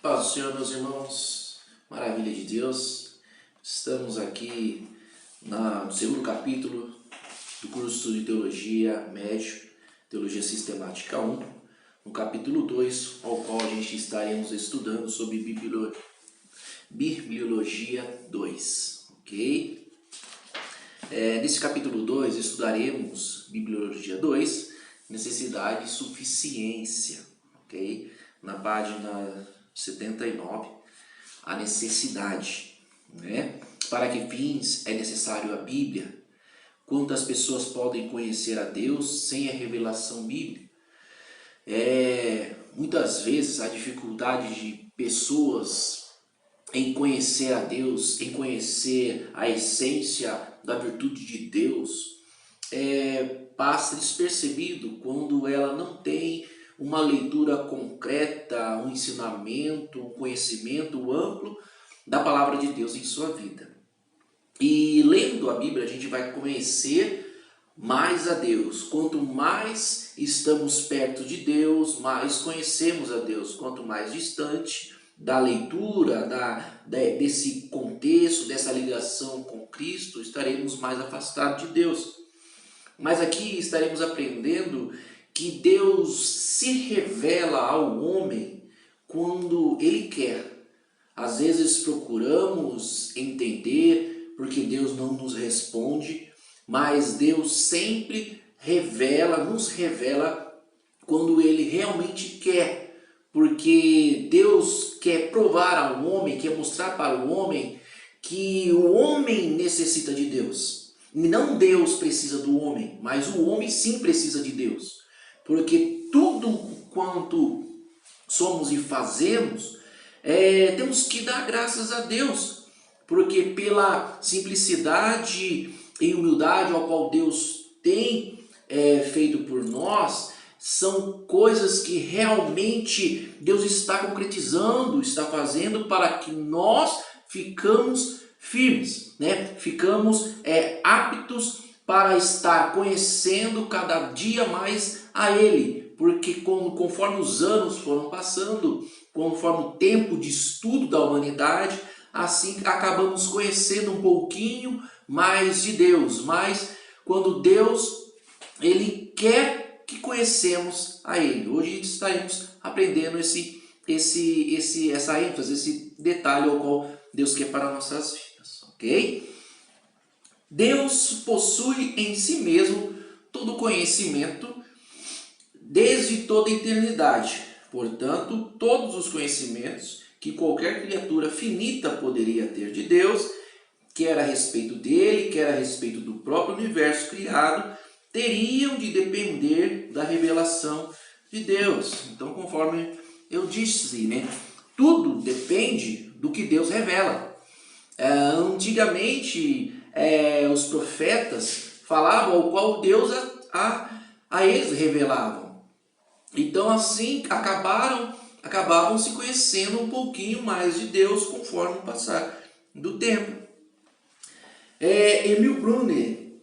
Paz do Senhor, meus irmãos, maravilha de Deus. Estamos aqui no segundo capítulo do curso de Teologia Médio, Teologia Sistemática 1, no capítulo 2, ao qual a gente estaremos estudando sobre Bibliologia 2, ok? Nesse capítulo 2 estudaremos Bibliologia 2, necessidade e suficiência, ok? Na página 79, a necessidade, né? Para que fins é necessário a Bíblia? Quantas pessoas podem conhecer a Deus sem a revelação bíblica? Muitas vezes a dificuldade de pessoas em conhecer a Deus, em conhecer a essência da virtude de Deus, passa despercebido quando ela não tem uma leitura concreta, um ensinamento, um conhecimento amplo da palavra de Deus em sua vida. E lendo a Bíblia a gente vai conhecer mais a Deus. Quanto mais estamos perto de Deus, mais conhecemos a Deus. Quanto mais distante da leitura, desse contexto, dessa ligação com Cristo, estaremos mais afastados de Deus. Mas aqui estaremos aprendendo que Deus se revela ao homem quando Ele quer. Às vezes procuramos entender porque Deus não nos responde, mas Deus sempre nos revela quando Ele realmente quer. Porque Deus quer provar ao homem, quer mostrar para o homem que o homem necessita de Deus. Não Deus precisa do homem, mas o homem sim precisa de Deus. Porque tudo quanto somos e fazemos, temos que dar graças a Deus. Porque pela simplicidade e humildade ao qual Deus tem feito por nós, são coisas que realmente Deus está concretizando, está fazendo para que nós ficamos firmes, né? Ficamos aptos para estar conhecendo cada dia mais a Ele, porque conforme os anos foram passando, conforme o tempo de estudo da humanidade, assim acabamos conhecendo um pouquinho mais de Deus. Mas quando Deus Ele quer que conhecemos a Ele, hoje estaremos aprendendo essa ênfase, esse detalhe ao qual Deus quer para nossas vidas, ok? Deus possui em si mesmo todo conhecimento desde toda a eternidade. Portanto, todos os conhecimentos que qualquer criatura finita poderia ter de Deus, quer a respeito dele, quer a respeito do próprio universo criado, teriam de depender da revelação de Deus. Então, conforme eu disse, né? Tudo depende do que Deus revela. Antigamente, os profetas falavam o qual Deus a eles revelavam. Então, assim, acabavam se conhecendo um pouquinho mais de Deus conforme o passar do tempo. Emil Brunner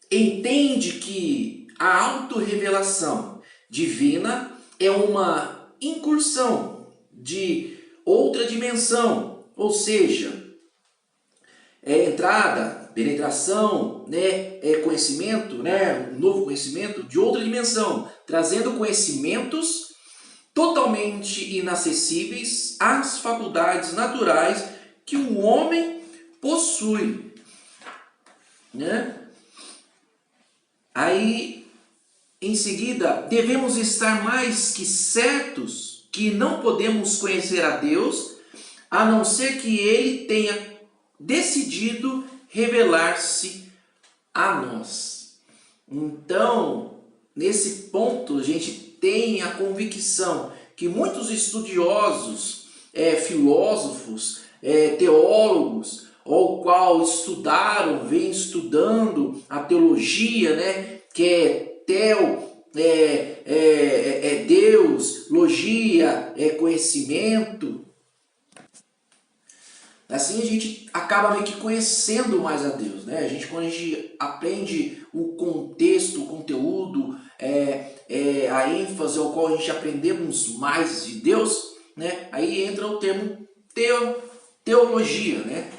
entende que a autorrevelação divina é uma incursão de outra dimensão, ou seja, entrada, penetração, conhecimento, um novo conhecimento de outra dimensão, trazendo conhecimentos totalmente inacessíveis às faculdades naturais que o homem possui, né? Aí, em seguida, devemos estar mais que certos que não podemos conhecer a Deus, a não ser que Ele tenha decidido revelar-se a nós. Então, nesse ponto, a gente tem a convicção que muitos estudiosos, filósofos, teólogos, ao qual vêm estudando a teologia, né? Que é Deus, logia é conhecimento. Assim a gente acaba meio que conhecendo mais a Deus, né? Quando a gente aprende o contexto, o conteúdo, a ênfase ao qual a gente aprendemos mais de Deus, né? Aí entra o termo teologia, né?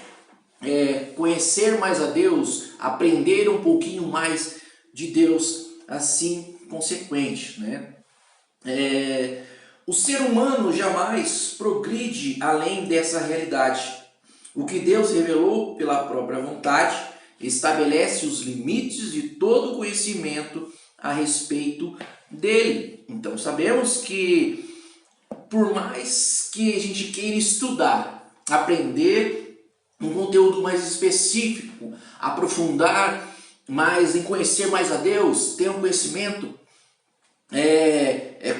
Conhecer mais a Deus, aprender um pouquinho mais de Deus, assim consequente, né? O ser humano jamais progride além dessa realidade. O que Deus revelou pela própria vontade estabelece os limites de todo conhecimento a respeito dele. Então sabemos que por mais que a gente queira estudar, aprender um conteúdo mais específico, aprofundar mais em conhecer mais a Deus, ter um conhecimento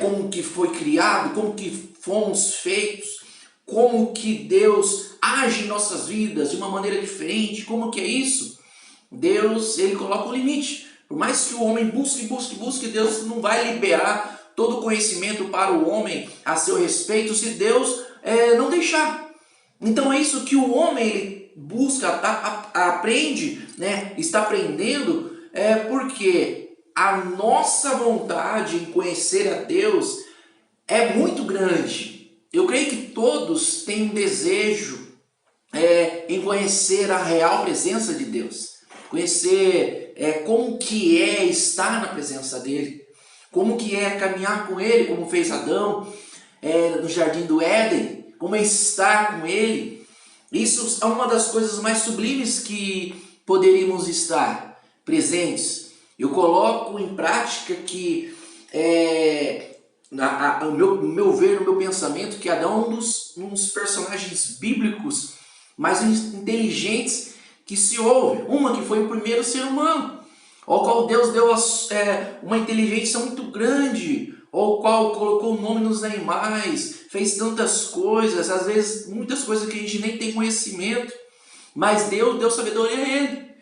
como que foi criado, como que fomos feitos, como que Deus age em nossas vidas de uma maneira diferente, como que é isso? Deus, ele coloca um limite. Por mais que o homem busque, Deus não vai liberar todo o conhecimento para o homem a seu respeito se Deus não deixar. Então é isso que o homem ele busca, aprende, né? Está aprendendo, porque a nossa vontade em conhecer a Deus é muito grande. Eu creio que todos têm um desejo em conhecer a real presença de Deus. Conhecer como que é estar na presença dele. Como que é caminhar com ele, como fez Adão no jardim do Éden. Como é estar com ele. Isso é uma das coisas mais sublimes que poderíamos estar presentes. Eu coloco em prática que no meu ver, no meu pensamento, que Adão é um dos personagens bíblicos mais inteligentes que se houve. Uma que foi o primeiro ser humano, ao qual Deus deu uma inteligência muito grande, ao qual colocou o nome nos animais, fez tantas coisas, às vezes muitas coisas que a gente nem tem conhecimento, mas Deus deu sabedoria a ele.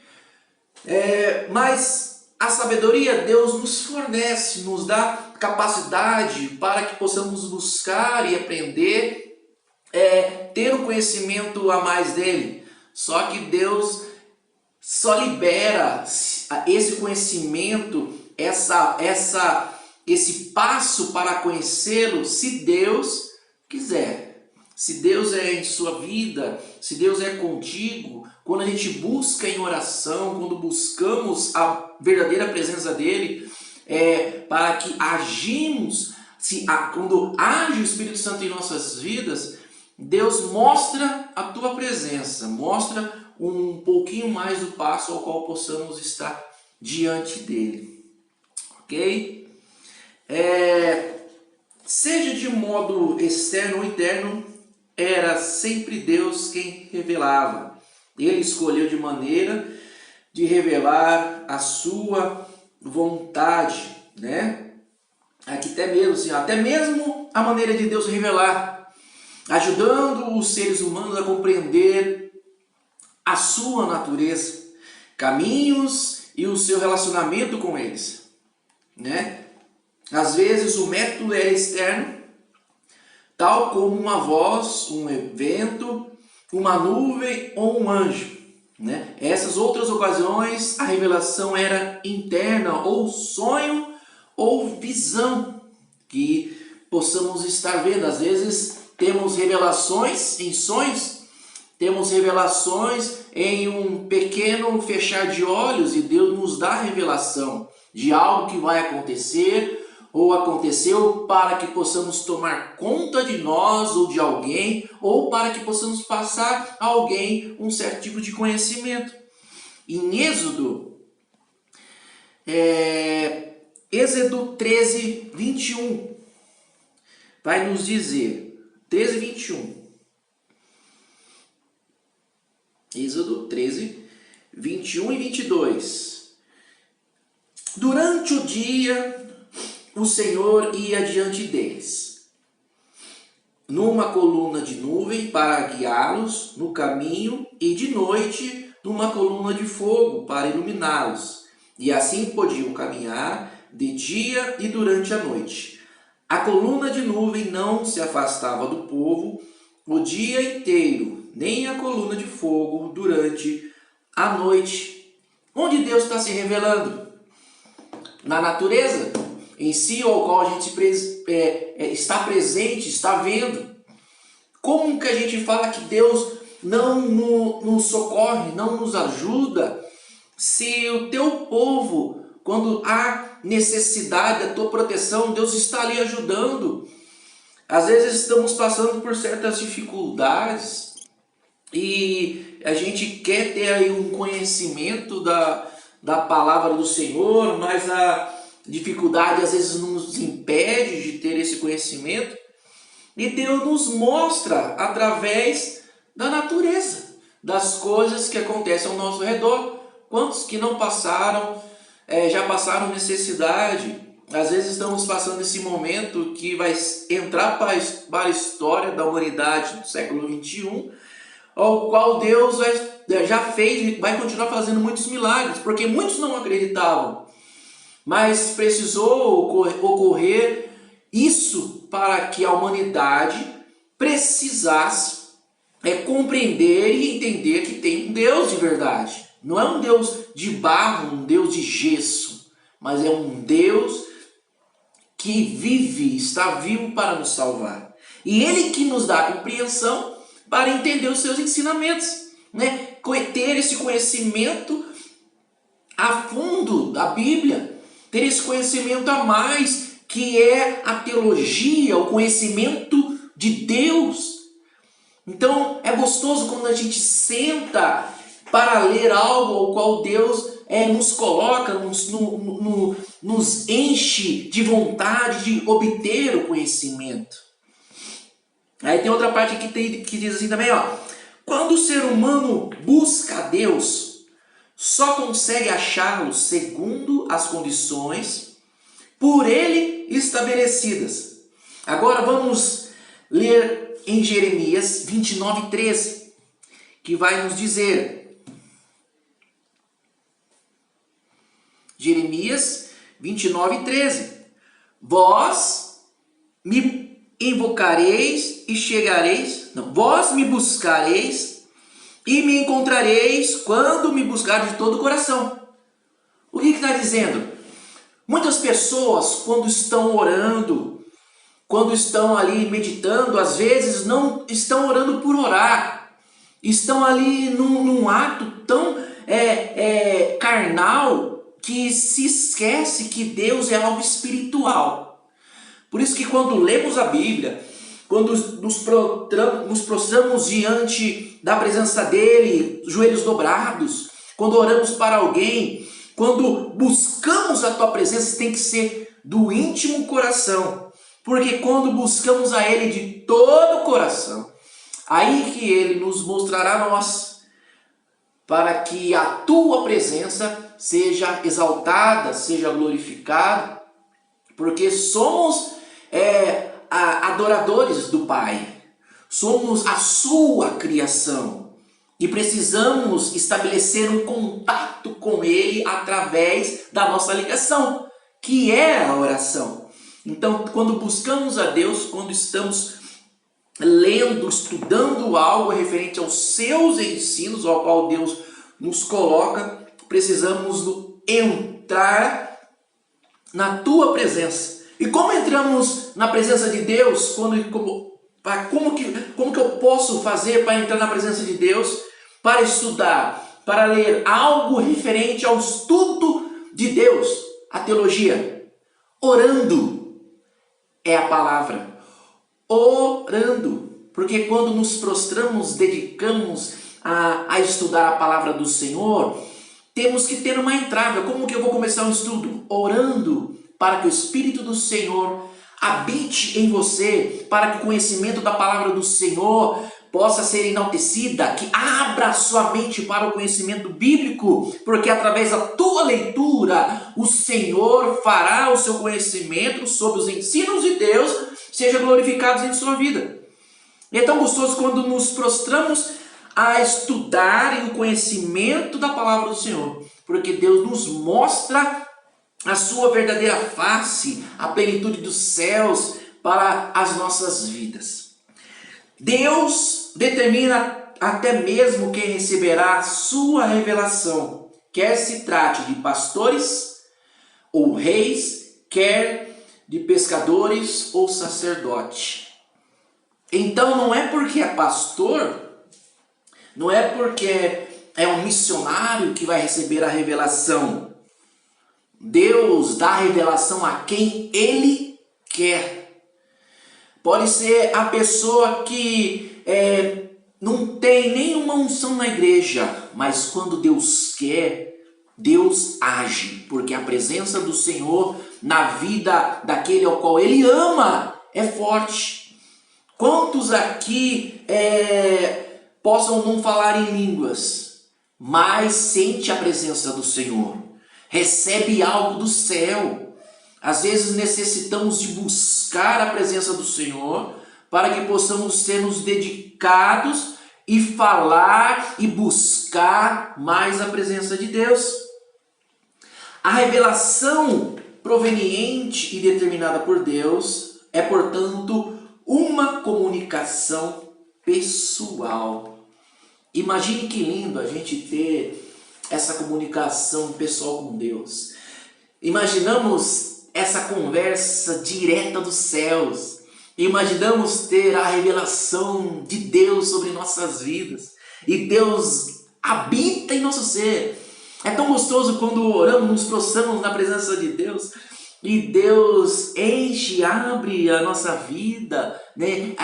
Mas a sabedoria Deus nos fornece, nos dá capacidade para que possamos buscar e aprender, ter um conhecimento a mais dele. Só que Deus só libera esse conhecimento, esse passo para conhecê-lo, se Deus quiser. Se Deus é em sua vida, se Deus é contigo, quando a gente busca em oração, quando buscamos a verdadeira presença dele, para que agimos, quando age o Espírito Santo em nossas vidas, Deus mostra a tua presença, mostra um pouquinho mais do passo ao qual possamos estar diante dele. Ok? Seja de modo externo ou interno, era sempre Deus quem revelava. Ele escolheu de maneira de revelar a sua vontade, né? Aqui até mesmo a maneira de Deus revelar, ajudando os seres humanos a compreender a sua natureza, caminhos e o seu relacionamento com eles, né? Às vezes o método era externo, tal como uma voz, um evento, uma nuvem ou um anjo, né? Essas outras ocasiões a revelação era interna, ou sonho ou visão que possamos estar vendo. Às vezes temos revelações em sonhos, temos revelações em um pequeno fechar de olhos e Deus nos dá a revelação de algo que vai acontecer ou aconteceu para que possamos tomar conta de nós ou de alguém, ou para que possamos passar a alguém um certo tipo de conhecimento. Em Êxodo 13, 21, vai nos dizer, 13, 21, Êxodo 13, 21 e 22. Durante o dia, o Senhor ia diante deles, numa coluna de nuvem para guiá-los no caminho, e de noite numa coluna de fogo para iluminá-los. E assim podiam caminhar de dia e durante a noite. A coluna de nuvem não se afastava do povo o dia inteiro, nem a coluna de fogo durante a noite. Onde Deus está se revelando? Na natureza em si, ao qual a gente está presente, está vendo. como que a gente fala que Deus não nos socorre, não nos ajuda, se o teu povo, quando há necessidade da tua proteção, Deus está ali ajudando? Às vezes estamos passando por certas dificuldades e a gente quer ter aí um conhecimento da palavra do Senhor, mas a dificuldade às vezes nos impede de ter esse conhecimento. E Deus nos mostra através da natureza, das coisas que acontecem ao nosso redor. Quantos que não passaram, já passaram necessidade? Às vezes estamos passando esse momento que vai entrar para a história da humanidade do século XXI, ao qual Deus já fez e vai continuar fazendo muitos milagres, porque muitos não acreditavam. Mas precisou ocorrer isso para que a humanidade precisasse compreender e entender que tem um Deus de verdade. Não é um Deus de barro, um Deus de gesso, mas é um Deus que vive, está vivo para nos salvar. E Ele que nos dá a compreensão para entender os seus ensinamentos, né? Ter esse conhecimento a fundo da Bíblia, ter esse conhecimento a mais, que é a teologia, o conhecimento de Deus. Então é gostoso quando a gente senta para ler algo ao qual Deus nos coloca, nos enche de vontade de obter o conhecimento. Aí tem outra parte aqui que diz assim também, ó. Quando o ser humano busca a Deus, só consegue achá-lo segundo as condições por ele estabelecidas. Agora vamos ler em Jeremias 29:13, que vai nos dizer, Jeremias 29:13, vós me invocareis e chegareis, não, vós me buscareis e me encontrareis quando me buscardes de todo o coração. O que está dizendo? Muitas pessoas, quando estão orando, quando estão ali meditando, às vezes não estão orando por orar, estão ali num ato tão carnal que se esquece que Deus é algo espiritual. Por isso que quando lemos a Bíblia, quando nos prostramos diante da presença dele, joelhos dobrados, quando oramos para alguém, quando buscamos a tua presença, tem que ser do íntimo coração. Porque quando buscamos a ele de todo o coração, aí que ele nos mostrará nós, para que a tua presença seja exaltada, seja glorificada, porque somos adoradores do Pai, somos a sua criação e precisamos estabelecer um contato com Ele através da nossa ligação, que é a oração. Então, quando buscamos a Deus, quando estamos lendo, estudando algo referente aos seus ensinos, ao qual Deus nos coloca, precisamos entrar na tua presença. E como entramos na presença de Deus? Como que eu posso fazer para entrar na presença de Deus? Para estudar, para ler algo referente ao estudo de Deus, a teologia. Orando é a palavra. Orando. Porque quando nos prostramos, dedicamos a estudar a palavra do Senhor, temos que ter uma entrada. Como que eu vou começar um estudo? Orando, para que o Espírito do Senhor habite em você, para que o conhecimento da palavra do Senhor possa ser enaltecida, que abra sua mente para o conhecimento bíblico, porque através da tua leitura, o Senhor fará o seu conhecimento sobre os ensinos de Deus seja glorificado em sua vida. E é tão gostoso quando nos prostramos a estudar o conhecimento da palavra do Senhor, porque Deus nos mostra a sua verdadeira face, a plenitude dos céus para as nossas vidas. Deus determina até mesmo quem receberá a sua revelação, quer se trate de pastores ou reis, quer de pescadores ou sacerdote. Então não é porque é pastor, não é porque é um missionário que vai receber a revelação. Deus dá a revelação a quem Ele quer. Pode ser a pessoa que não tem nenhuma unção na igreja, mas quando Deus quer, Deus age, porque a presença do Senhor na vida daquele ao qual Ele ama é forte. Quantos aqui possam não falar em línguas, mas sente a presença do Senhor, recebe algo do céu? Às vezes necessitamos de buscar a presença do Senhor para que possamos sermos dedicados e falar e buscar mais a presença de Deus. A revelação proveniente e determinada por Deus é, portanto, uma comunicação pessoal. Imagine que lindo a gente ter essa comunicação pessoal com Deus. Imaginamos essa conversa direta dos céus. Imaginamos ter a revelação de Deus sobre nossas vidas. E Deus habita em nosso ser. É tão gostoso quando oramos, nos prostramos na presença de Deus. E Deus enche, abre a nossa vida, né?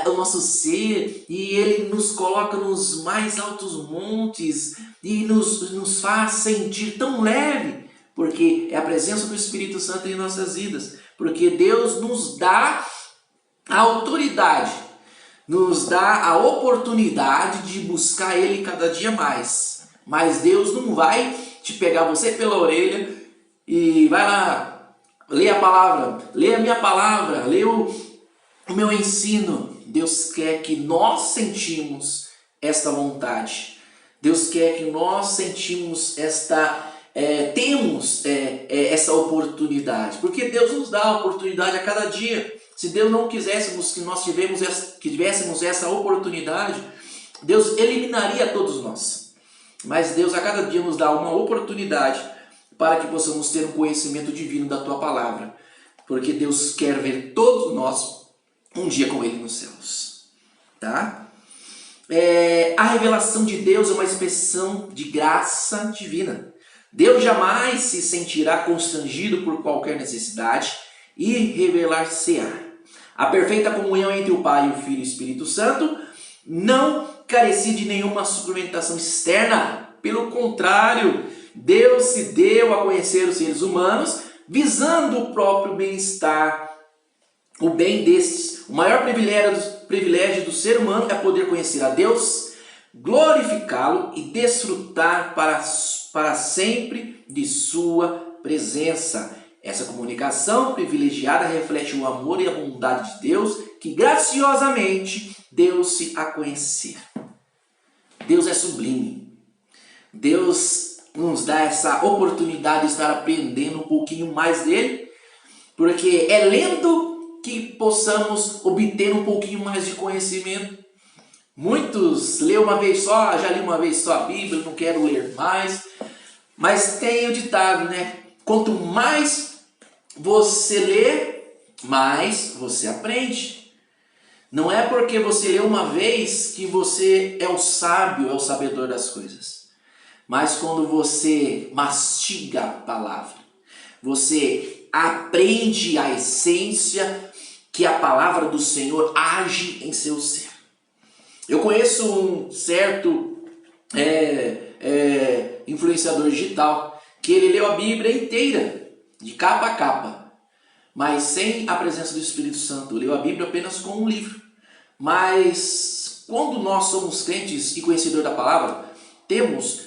O nosso ser, e Ele nos coloca nos mais altos montes e nos faz sentir tão leve, porque é a presença do Espírito Santo em nossas vidas, porque Deus nos dá a autoridade, nos dá a oportunidade de buscar Ele cada dia mais. Mas Deus não vai te pegar você pela orelha e vai lá, lê a palavra, lê a minha palavra, lê o meu ensino. Deus quer que nós sentimos esta vontade. Deus quer que nós sentimos temos essa oportunidade. Porque Deus nos dá a oportunidade a cada dia. Se Deus não quiséssemos que nós tivéssemos essa oportunidade, Deus eliminaria todos nós. Mas Deus a cada dia nos dá uma oportunidade para que possamos ter um conhecimento divino da Tua Palavra. Porque Deus quer ver todos nós um dia com Ele nos céus. Tá? A revelação de Deus é uma expressão de graça divina. Deus jamais se sentirá constrangido por qualquer necessidade e revelar-se-á. A perfeita comunhão entre o Pai, o Filho e o Espírito Santo não carecia de nenhuma suplementação externa. Pelo contrário, Deus se deu a conhecer os seres humanos, visando o próprio bem-estar, o bem destes. O maior privilégio do ser humano é poder conhecer a Deus, glorificá-lo e desfrutar para sempre de sua presença. Essa comunicação privilegiada reflete o amor e a bondade de Deus, que graciosamente deu-se a conhecer. Deus é sublime. Deus nos dá essa oportunidade de estar aprendendo um pouquinho mais dele, porque é lendo que possamos obter um pouquinho mais de conhecimento. Muitos lêem uma vez só, já li uma vez só a Bíblia, não quero ler mais. Mas tem o ditado, né? Quanto mais você lê, mais você aprende. Não é porque você lê uma vez que você é o sábio, é o sabedor das coisas. Mas quando você mastiga a palavra, você aprende a essência que a palavra do Senhor age em seu ser. Eu conheço um certo influenciador digital que ele leu a Bíblia inteira, de capa a capa, mas sem a presença do Espírito Santo. Leu a Bíblia apenas com um livro. Mas quando nós somos crentes e conhecedores da palavra, temos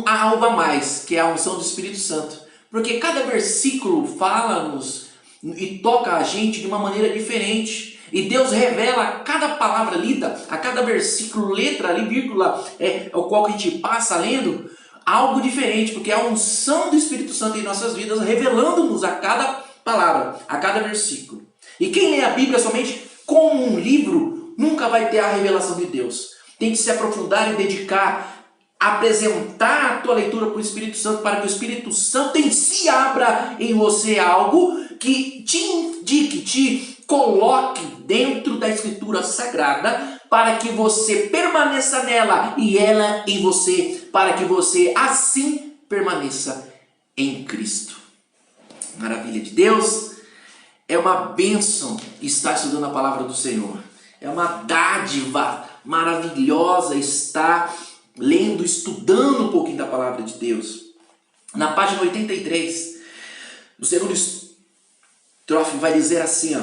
algo a mais, que é a unção do Espírito Santo. Porque cada versículo fala-nos e toca a gente de uma maneira diferente. E Deus revela a cada palavra lida, a cada versículo, letra ali, vírgula, o qual que a gente passa lendo, algo diferente. Porque é a unção do Espírito Santo em nossas vidas, revelando-nos a cada palavra, a cada versículo. E quem lê a Bíblia somente como um livro, nunca vai ter a revelação de Deus. Tem que se aprofundar e dedicar, apresentar a tua leitura para o Espírito Santo, para que o Espírito Santo em si abra em você algo que te indique, te coloque dentro da Escritura Sagrada para que você permaneça nela e ela em você, para que você assim permaneça em Cristo. Maravilha de Deus! É uma bênção estar estudando a palavra do Senhor. É uma dádiva maravilhosa estar lendo, estudando um pouquinho da palavra de Deus. Na página 83, o segundo estrofe vai dizer assim, ó: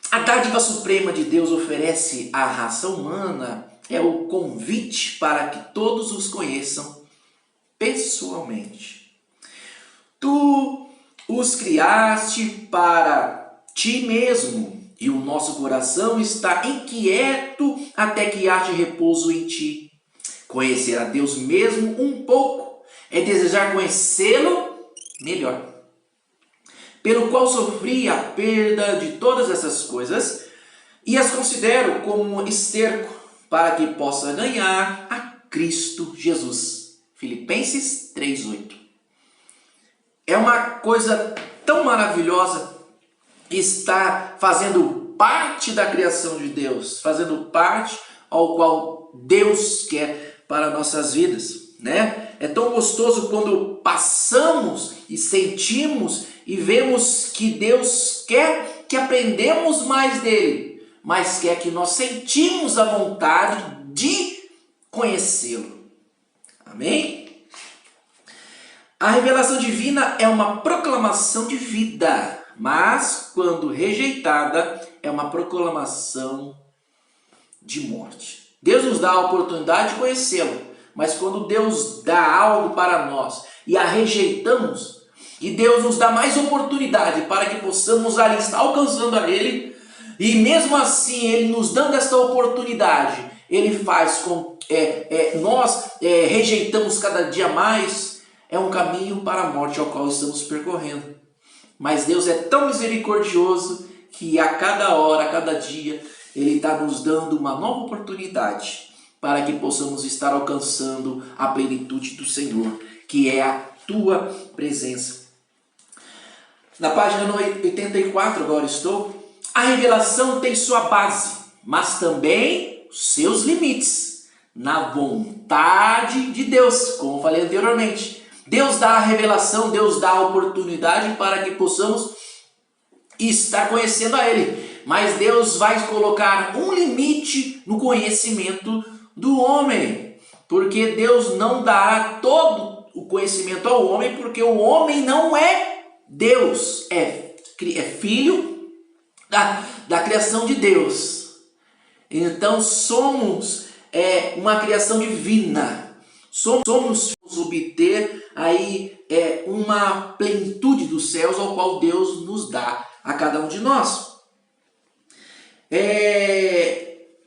a dádiva suprema de Deus oferece à raça humana é o convite para que todos os conheçam pessoalmente. Tu os criaste para ti mesmo, e o nosso coração está inquieto até que haja repouso em ti. Conhecer a Deus mesmo um pouco é desejar conhecê-lo melhor, pelo qual sofri a perda de todas essas coisas e as considero como esterco para que possa ganhar a Cristo Jesus. Filipenses 3:8. É uma coisa tão maravilhosa estar fazendo parte da criação de Deus, fazendo parte ao qual Deus quer para nossas vidas, né? É tão gostoso quando passamos e sentimos e vemos que Deus quer que aprendamos mais dele, mas quer que nós sentimos a vontade de conhecê-lo. Amém? A revelação divina é uma proclamação de vida, mas quando rejeitada é uma proclamação de morte. Deus nos dá a oportunidade de conhecê-lo, mas quando Deus dá algo para nós e a rejeitamos, e Deus nos dá mais oportunidade para que possamos ali estar alcançando a Ele, e mesmo assim Ele nos dando esta oportunidade, Ele faz com que nós rejeitamos cada dia mais. É um caminho para a morte ao qual estamos percorrendo. Mas Deus é tão misericordioso que a cada hora, a cada dia, Ele está nos dando uma nova oportunidade para que possamos estar alcançando a plenitude do Senhor, que é a tua presença. Na página 84 agora estou. A revelação tem sua base, mas também seus limites na vontade de Deus, como falei anteriormente. Deus dá a revelação, Deus dá a oportunidade para que possamos estar conhecendo a Ele. Mas Deus vai colocar um limite no conhecimento do homem. Porque Deus não dá todo o conhecimento ao homem, porque o homem não é Deus. É filho da criação de Deus. Então somos uma criação divina. Somos obter aí uma plenitude dos céus ao qual Deus nos dá a cada um de nós.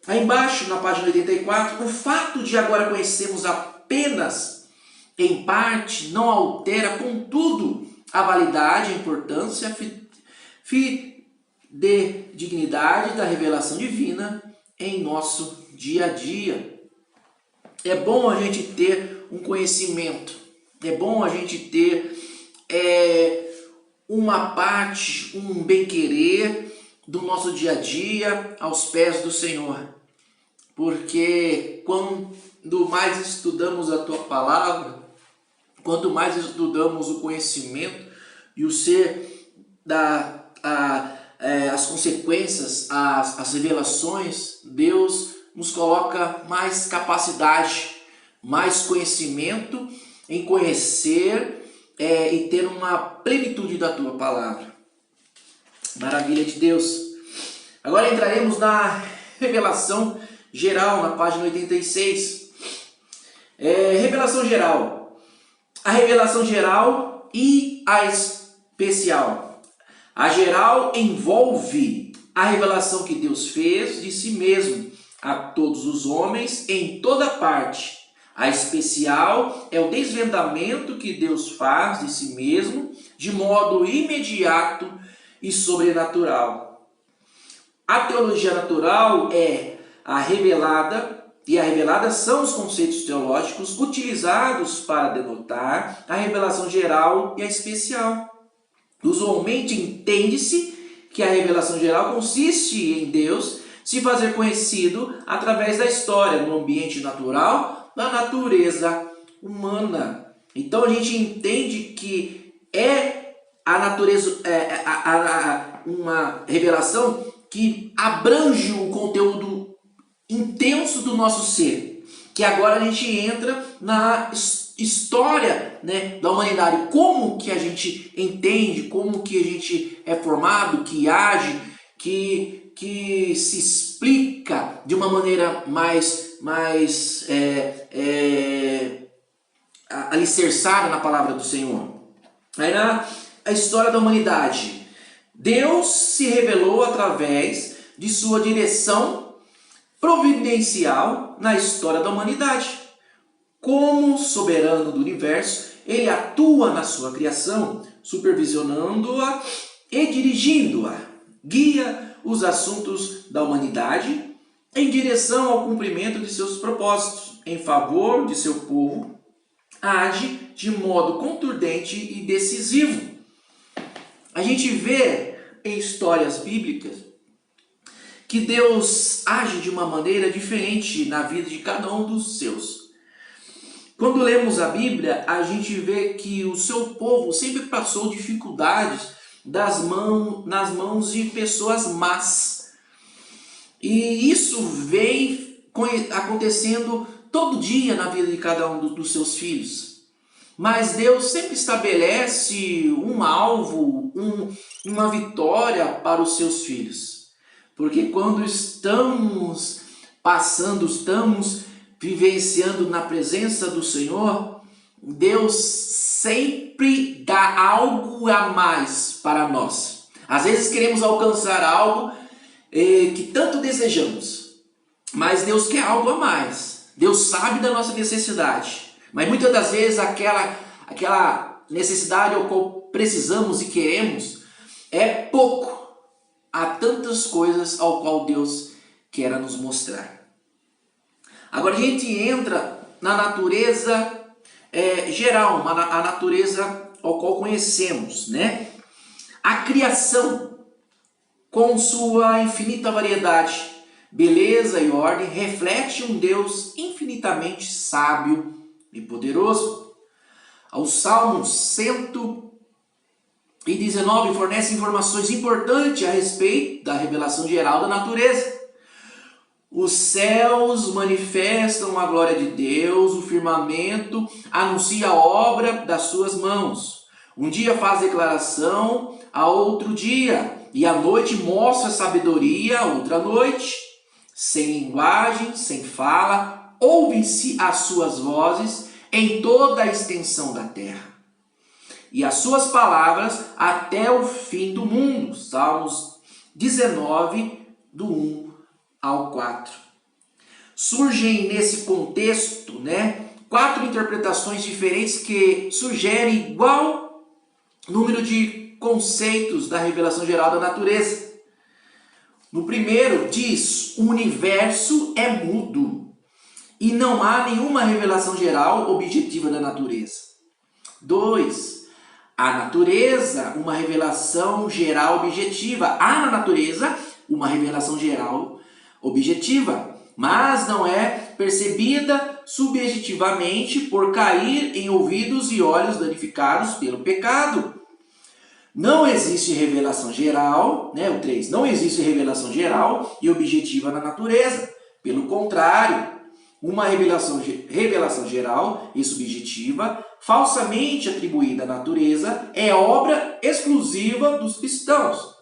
Aí embaixo, na página 84, o fato de agora conhecermos apenas em parte não altera, contudo, a validade, a importância, a fidedignidade da revelação divina em nosso dia a dia. É bom a gente ter um conhecimento, é bom a gente ter uma parte, um bem-querer do nosso dia a dia aos pés do Senhor. Porque quando mais estudamos a Tua Palavra, quanto mais estudamos o conhecimento e o ser as consequências, as revelações, Deus nos coloca mais capacidade, mais conhecimento em conhecer e ter uma plenitude da Tua Palavra. Maravilha de Deus. Agora entraremos na revelação geral, na página 86. Revelação geral. A revelação geral e a especial. A geral envolve a revelação que Deus fez de si mesmo a todos os homens em toda parte. A especial é o desvendamento que Deus faz de si mesmo de modo imediato e sobrenatural. A teologia natural é a revelada, e a revelada são os conceitos teológicos utilizados para denotar a revelação geral e a especial. Usualmente entende-se que a revelação geral consiste em Deus se fazer conhecido através da história, no ambiente natural, da natureza humana. Então a gente entende que é a natureza, uma revelação que abrange o conteúdo intenso do nosso ser, que agora a gente entra na história, né, da humanidade, como que a gente entende, como que a gente é formado, que age, que se explica de uma maneira mais alicerçada na palavra do Senhor. Aí na história da humanidade, Deus se revelou através de sua direção providencial na história da humanidade. Como soberano do universo, ele atua na sua criação, supervisionando-a e dirigindo-a. Guia os assuntos da humanidade em direção ao cumprimento de seus propósitos, em favor de seu povo, age de modo contundente e decisivo. A gente vê em histórias bíblicas que Deus age de uma maneira diferente na vida de cada um dos seus. Quando lemos a Bíblia, a gente vê que o seu povo sempre passou dificuldades nas mãos de pessoas más. E isso vem acontecendo todo dia na vida de cada um dos seus filhos. Mas Deus sempre estabelece um alvo, uma vitória para os seus filhos. Porque quando estamos vivenciando na presença do Senhor, Deus sempre dá algo a mais para nós. Às vezes queremos alcançar algo que tanto desejamos, mas Deus quer algo a mais. Deus sabe da nossa necessidade, mas muitas das vezes aquela necessidade ao qual precisamos e queremos é pouco a tantas coisas ao qual Deus quer nos mostrar. Agora a gente entra na natureza geral, a natureza ao qual conhecemos, né? A criação, com sua infinita variedade, beleza e ordem, reflete um Deus infinitamente sábio e poderoso. O Salmo 119 fornece informações importantes a respeito da revelação geral da natureza. Os céus manifestam a glória de Deus, o firmamento anuncia a obra das suas mãos. Um dia faz declaração a outro dia, e a noite mostra sabedoria a outra noite. Sem linguagem, sem fala, ouvem-se as suas vozes em toda a extensão da terra. E as suas palavras até o fim do mundo. Salmos 19, do 1 ao 4. Surgem nesse contexto, né, 4 interpretações diferentes que sugerem igual número de conceitos da revelação geral da natureza. No primeiro diz: o universo é mudo e não há nenhuma revelação geral objetiva da natureza. 2. A natureza, uma revelação geral objetiva. Há na natureza uma revelação geral objetiva, mas não é percebida subjetivamente por cair em ouvidos e olhos danificados pelo pecado. Não existe revelação geral, né? O 3. Não existe revelação geral e objetiva na natureza. Pelo contrário, uma revelação geral e subjetiva, falsamente atribuída à natureza, é obra exclusiva dos cristãos.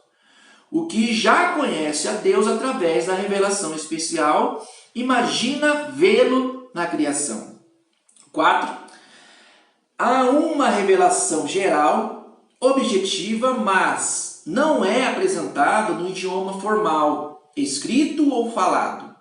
O que já conhece a Deus através da revelação especial, imagina vê-lo na criação. 4. Há uma revelação geral objetiva, mas não é apresentada no idioma formal, escrito ou falado.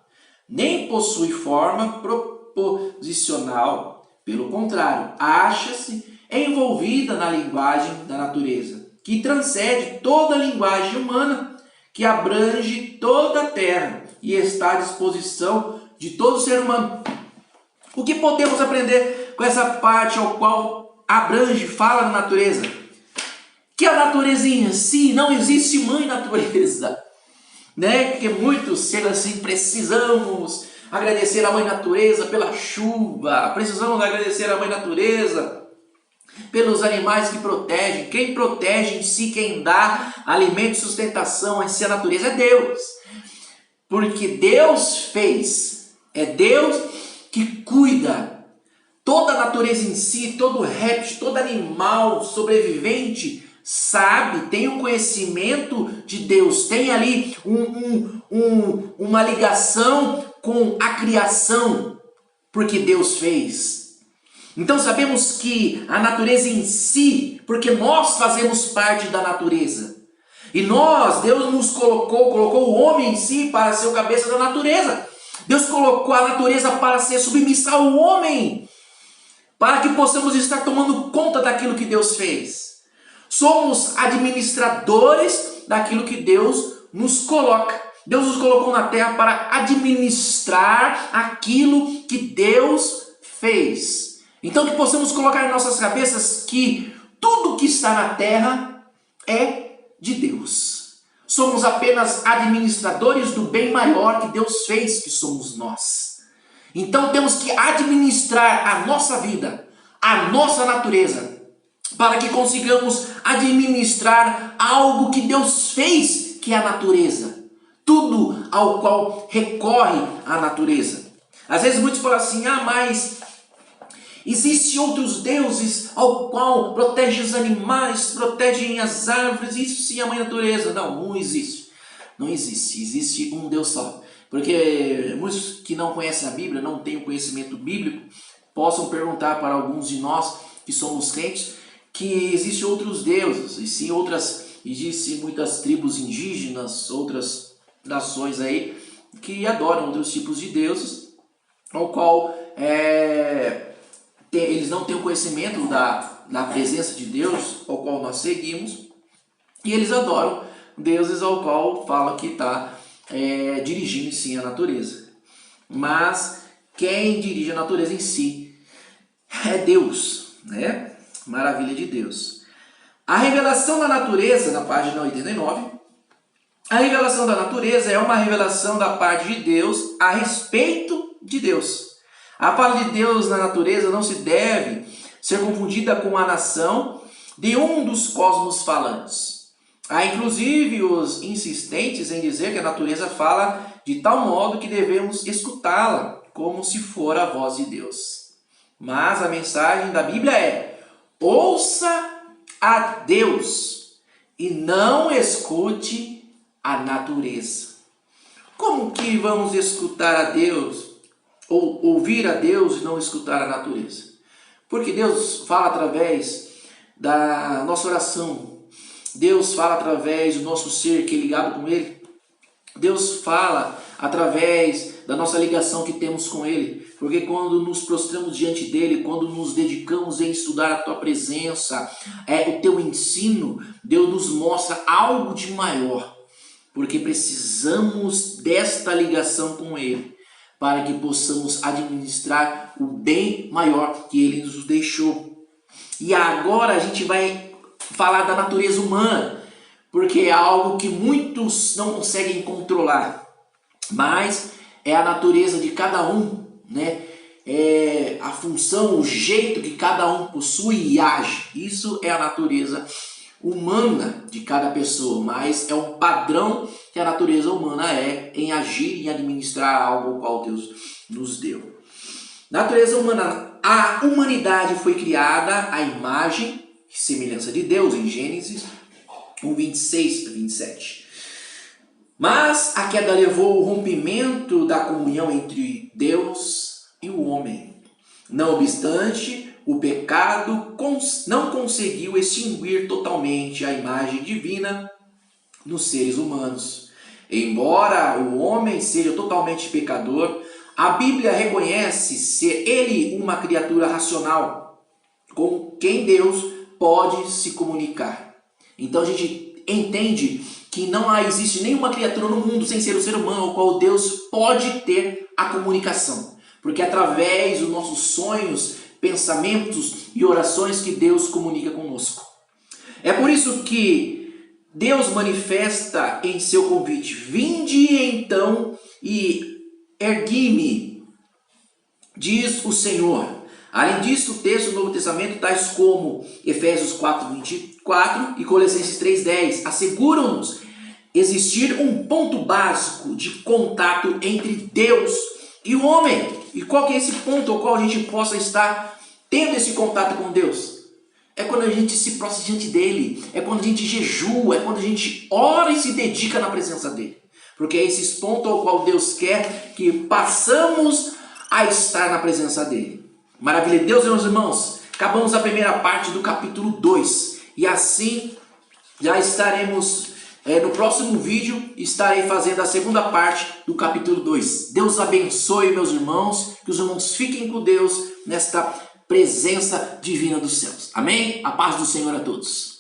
Nem possui forma proposicional. Pelo contrário, acha-se envolvida na linguagem da natureza, que transcende toda a linguagem humana, que abrange toda a terra e está à disposição de todo ser humano. O que podemos aprender com essa parte ao qual abrange, fala da natureza? que a natureza em si, não existe mãe natureza, né? Porque muitos chegam assim, precisamos agradecer a mãe natureza pela chuva, precisamos agradecer a mãe natureza pelos animais que protegem. Quem protege em si, quem dá alimento e sustentação em si a natureza é Deus. Porque Deus fez, é Deus que cuida. Toda a natureza em si, todo réptil, todo animal sobrevivente sabe, tem um conhecimento de Deus, tem ali uma ligação com a criação, porque Deus fez. Então sabemos que a natureza em si, porque nós fazemos parte da natureza. E Deus nos colocou o homem em si para ser o cabeça da natureza. Deus colocou a natureza para ser submissa ao homem, para que possamos estar tomando conta daquilo que Deus fez. Somos administradores daquilo que Deus nos coloca. Deus nos colocou na terra para administrar aquilo que Deus fez. Então que possamos colocar em nossas cabeças que tudo que está na terra é de Deus. Somos apenas administradores do bem maior que Deus fez, que somos nós. Então temos que administrar a nossa vida, a nossa natureza, para que consigamos administrar algo que Deus fez, que é a natureza. Tudo ao qual recorre a natureza. Às vezes muitos falam assim, mas existem outros deuses ao qual protegem os animais, protegem as árvores, isso sim é a mãe natureza. Não existe. Não existe. Existe um Deus só. Porque muitos que não conhecem a Bíblia, não têm o conhecimento bíblico, possam perguntar para alguns de nós que somos crentes que existem outros deuses, e sim existem muitas tribos indígenas, outras nações aí que adoram outros tipos de deuses, ao qual eles não têm o conhecimento da presença de Deus, ao qual nós seguimos, e eles adoram deuses ao qual fala que está dirigindo sim a natureza. Mas quem dirige a natureza em si é Deus, né? Maravilha de Deus. A revelação da natureza, na página 89, a revelação da natureza é uma revelação da parte de Deus a respeito de Deus. A fala de Deus na natureza não se deve ser confundida com a nação de um dos cosmos falantes. Há inclusive os insistentes em dizer que a natureza fala de tal modo que devemos escutá-la como se for a voz de Deus. Mas a mensagem da Bíblia é: ouça a Deus e não escute a natureza. Como que vamos escutar a Deus, ou ouvir a Deus e não escutar a natureza? Porque Deus fala através da nossa oração. Deus fala através do nosso ser que é ligado com Ele. Deus fala através da nossa ligação que temos com Ele. Porque quando nos prostramos diante dEle, quando nos dedicamos em estudar a Tua presença, o Teu ensino, Deus nos mostra algo de maior. Porque precisamos desta ligação com Ele, para que possamos administrar o bem maior que Ele nos deixou. E agora a gente vai falar da natureza humana, porque é algo que muitos não conseguem controlar, mas é a natureza de cada um, né? É a função, o jeito que cada um possui e age. Isso é a natureza humana de cada pessoa, mas é um padrão que a natureza humana é em agir e administrar algo ao qual Deus nos deu. Natureza humana, a humanidade foi criada à imagem e semelhança de Deus, em Gênesis 1, 26 a 27. Mas a queda levou ao rompimento da comunhão entre Deus e o homem. Não obstante, o pecado não conseguiu extinguir totalmente a imagem divina nos seres humanos. Embora o homem seja totalmente pecador, a Bíblia reconhece ser ele uma criatura racional, com quem Deus pode se comunicar. Então a gente entende que não existe nenhuma criatura no mundo sem ser o ser humano ao qual Deus pode ter a comunicação. Porque através dos nossos sonhos, pensamentos e orações que Deus comunica conosco. É por isso que Deus manifesta em seu convite: vinde então e ergui-me, diz o Senhor. Além disso, o texto do Novo Testamento, tais como Efésios 4:24 e Colossenses 3:10, asseguram-nos existir um ponto básico de contato entre Deus e o homem. E qual que é esse ponto ao qual a gente possa estar tendo esse contato com Deus? É quando a gente se prostra diante dele, é quando a gente jejua, é quando a gente ora e se dedica na presença dele. Porque é esses pontos ao qual Deus quer que passamos a estar na presença dele. Maravilha de Deus, meus irmãos. Acabamos a primeira parte do capítulo 2. E assim já estaremos, no próximo vídeo, estarei fazendo a segunda parte do capítulo 2. Deus abençoe, meus irmãos. Que os irmãos fiquem com Deus nesta presença divina dos céus. Amém? A paz do Senhor a todos.